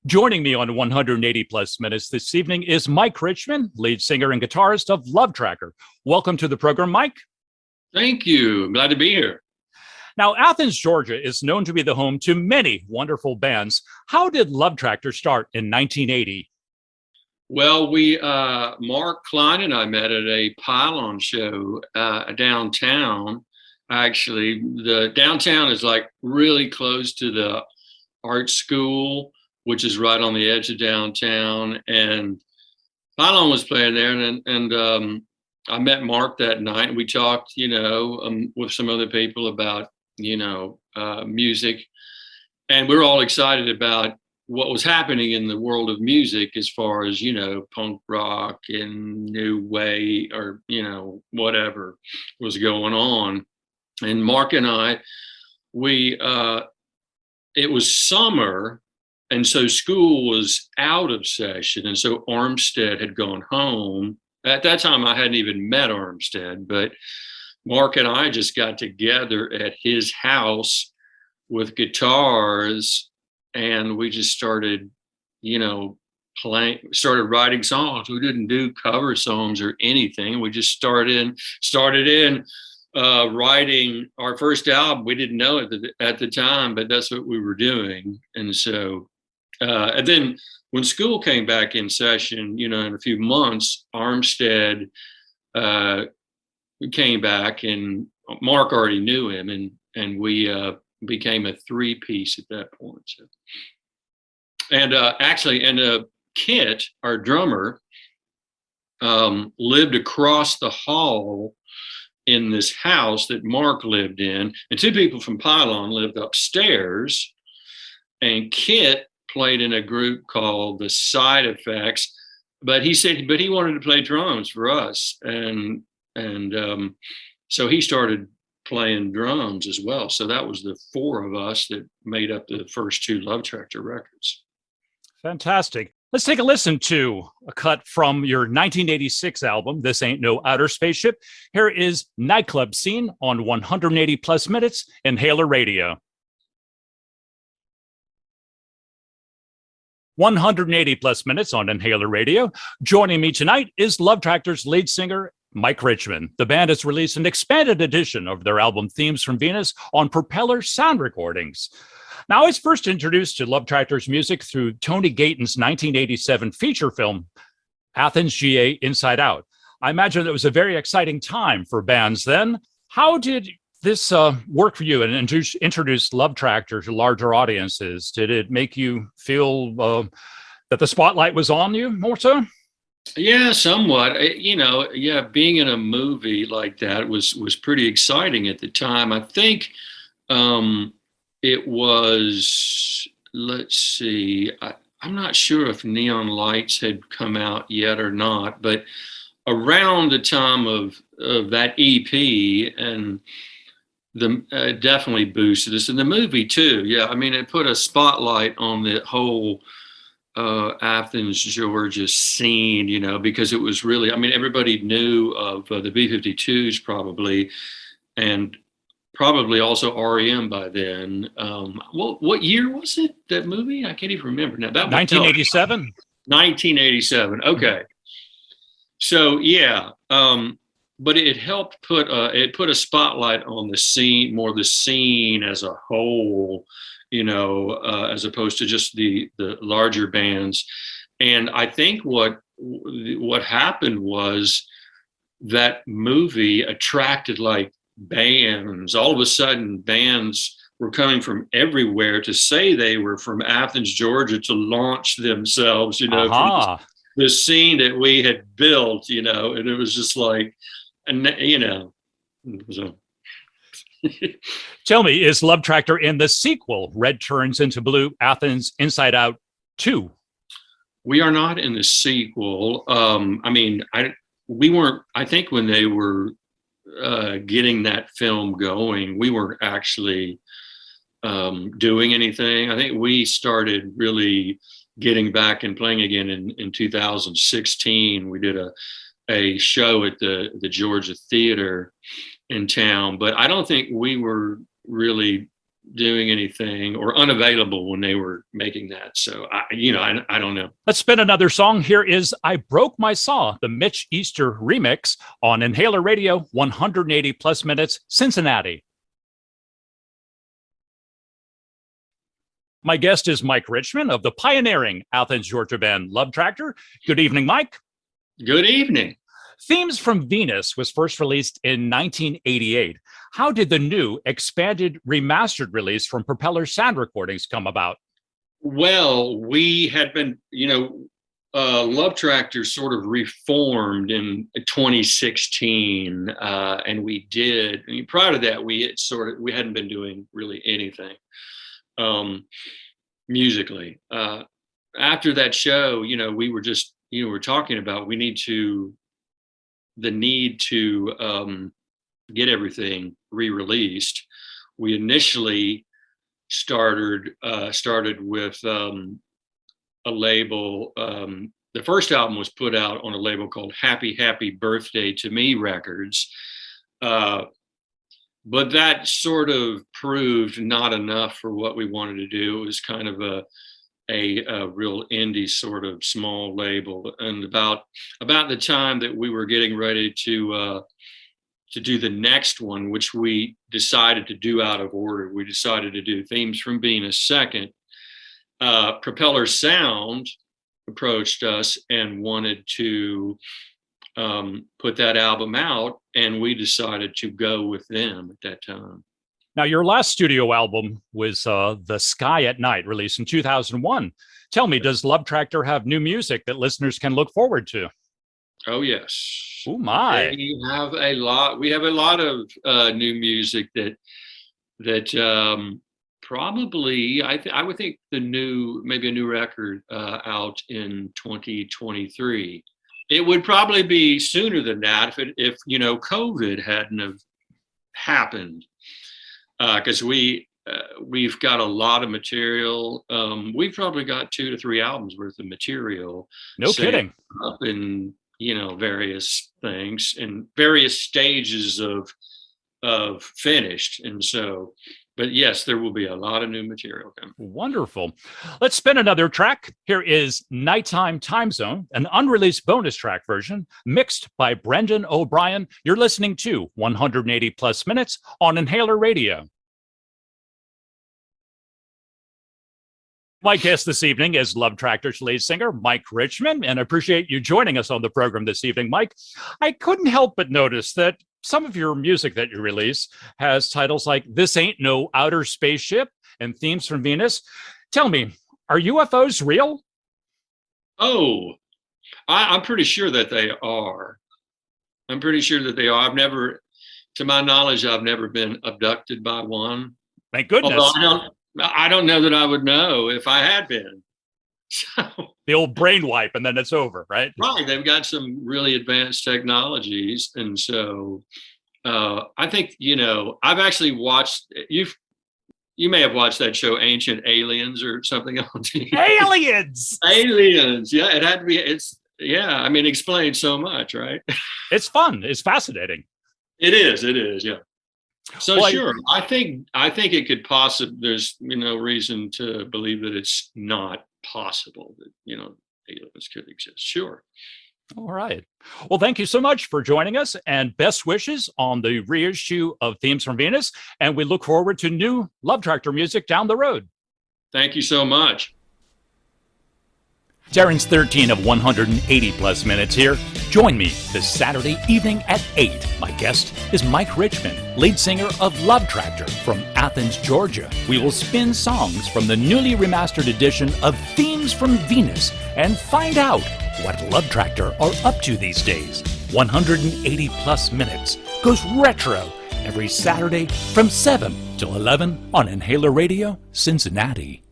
Joining me on 180 plus minutes this evening is Mike Richmond, lead singer and guitarist of Love Tractor. Welcome to the program, Mike. Thank you. Glad to be here. Now, Athens, Georgia is known to be the home to many wonderful bands. How did Love Tractor start in 1980? Well, Mark Klein and I met at a pylon show downtown. Actually, the downtown is like really close to the art school, which is right on the edge of downtown. And pylon was playing there, and I met Mark that night. And we talked, with some other people about, music, and we were all excited about what was happening in the world of music as far as, punk rock and new wave or, whatever was going on. And Mark and I, it was summer, and so school was out of session. And so Armstead had gone home. At that time, I hadn't even met Armstead, but Mark and I just got together at his house with guitars, and we just started, started writing songs. We didn't do cover songs or anything. We just started in writing our first album. We didn't know it at the time, but that's what we were doing. And so, and then when school came back in session, in a few months, Armstead came back, and Mark already knew him, and we became a three-piece at that point. So. And Kit, our drummer, lived across the hall in this house that Mark lived in, and two people from Pylon lived upstairs, and Kit played in a group called the Side Effects, but he wanted to play drums for us, and so he started playing drums as well. So that was the four of us that made up the first two Love Tractor records. Fantastic. Let's take a listen to a cut from your 1986 album, This Ain't No Outer Spaceship. Here is Nightclub Scene on 180 plus minutes, Inhailer Radio. 180 plus minutes on Inhailer Radio. Joining me tonight is Love Tractor's lead singer, Mike Richmond. The band has released an expanded edition of their album Themes from Venus on Propeller Sound Recordings. Now, I was first introduced to Love Tractor's music through Tony Gayton's 1987 feature film, Athens, GA, Inside Out. I imagine it was a very exciting time for bands then. How did this work for you and introduce Love Tractor to larger audiences? Did it make you feel that the spotlight was on you more so? Yeah, somewhat. Being in a movie like that was pretty exciting at the time. I think it was, let's see, I'm not sure if Neon Lights had come out yet or not, but around the time of that EP, and definitely boosted us. And the movie too, yeah, I mean, it put a spotlight on the whole Athens, Georgia scene, because it was really, I mean, everybody knew of the B-52s probably, and probably also REM by then. What year was it, that movie? I can't even remember now. That 1987? 1987, okay. So, yeah, but it helped put a spotlight on the scene as a whole, as opposed to just the larger bands. And I think what happened was that movie attracted like bands. All of a sudden, bands were coming from everywhere to say they were from Athens, Georgia, to launch themselves, from the scene that we had built, and it was just like, so. Tell me, is Love Tractor in the sequel, Red Turns into Blue, Athens, Inside Out 2? We are not in the sequel. We weren't, I think when they were getting that film going, we weren't actually doing anything. I think we started really getting back and playing again in 2016. We did a show at the Georgia Theater in town, but I don't think we were really doing anything or unavailable when they were making that. So I don't know. Let's spin another song. Here is I Broke My Saw, the Mitch Easter remix on Inhaler Radio, 180 plus minutes, Cincinnati. My guest is Mike Richmond of the pioneering Athens, Georgia band Love Tractor. Good evening, Mike. Good evening. Themes from Venus was first released in 1988. How did the new, expanded, remastered release from Propeller Sound Recordings come about? Well, we had been, Love Tractor sort of reformed in 2016, and we did. And prior to that, we hadn't been doing really anything musically. After that show, we were just, we're talking about the need to get everything re-released. We initially started with a label. The first album was put out on a label called Happy Happy Birthday to Me Records, but that sort of proved not enough for what we wanted to do. It was kind of a real indie sort of small label. And about the time that we were getting ready to do the next one, which we decided to do out of order, we decided to do Themes from Venus second. Propeller Sound approached us and wanted to put that album out, and we decided to go with them at that time. Now, your last studio album was The Sky at Night, released in 2001. Tell me, does Love Tractor have new music that listeners can look forward to? Oh, yes. Oh, my. We have a lot of new music that probably, I would think maybe a new record out in 2023. It would probably be sooner than that if COVID hadn't have happened. Because we've got a lot of material. We've probably got 2 to 3 albums worth of material. No kidding. Up in various things in various stages of finished, and so. But yes, there will be a lot of new material coming. Wonderful. Let's spin another track. Here is Nighttime Time Zone, an unreleased bonus track version mixed by Brendan O'Brien. You're listening to 180 plus minutes on Inhaler Radio. My guest this evening is Love Tractor's lead singer, Mike Richmond, and I appreciate you joining us on the program this evening, Mike. I couldn't help but notice that some of your music that you release has titles like This Ain't No Outer Spaceship and Themes from Venus. Tell me, are UFOs real? Oh, I'm pretty sure that they are. To my knowledge, I've never been abducted by one. Thank goodness. Although I don't know that I would know if I had been. So, the old brain wipe, and then it's over, right? Right. They've got some really advanced technologies. And so I think, I've actually watched, you may have watched that show, Ancient Aliens or something on TV. Aliens! Aliens. Yeah, it had to be. It explains so much, right? It's fun. It's fascinating. It is. Yeah. So well, sure, I think it could possibly. There's no reason to believe that it's not possible that aliens could exist. Sure. All right. Well, thank you so much for joining us, and best wishes on the reissue of Themes from Venus. And we look forward to new Love Tractor music down the road. Thank you so much. Terrence 13 of 180 plus minutes here. Join me this Saturday evening at 8. My guest is Mike Richmond, lead singer of Love Tractor from Athens, Georgia. We will spin songs from the newly remastered edition of Themes from Venus and find out what Love Tractor are up to these days. 180 plus minutes goes retro every Saturday from 7 till 11 on Inhaler Radio, Cincinnati.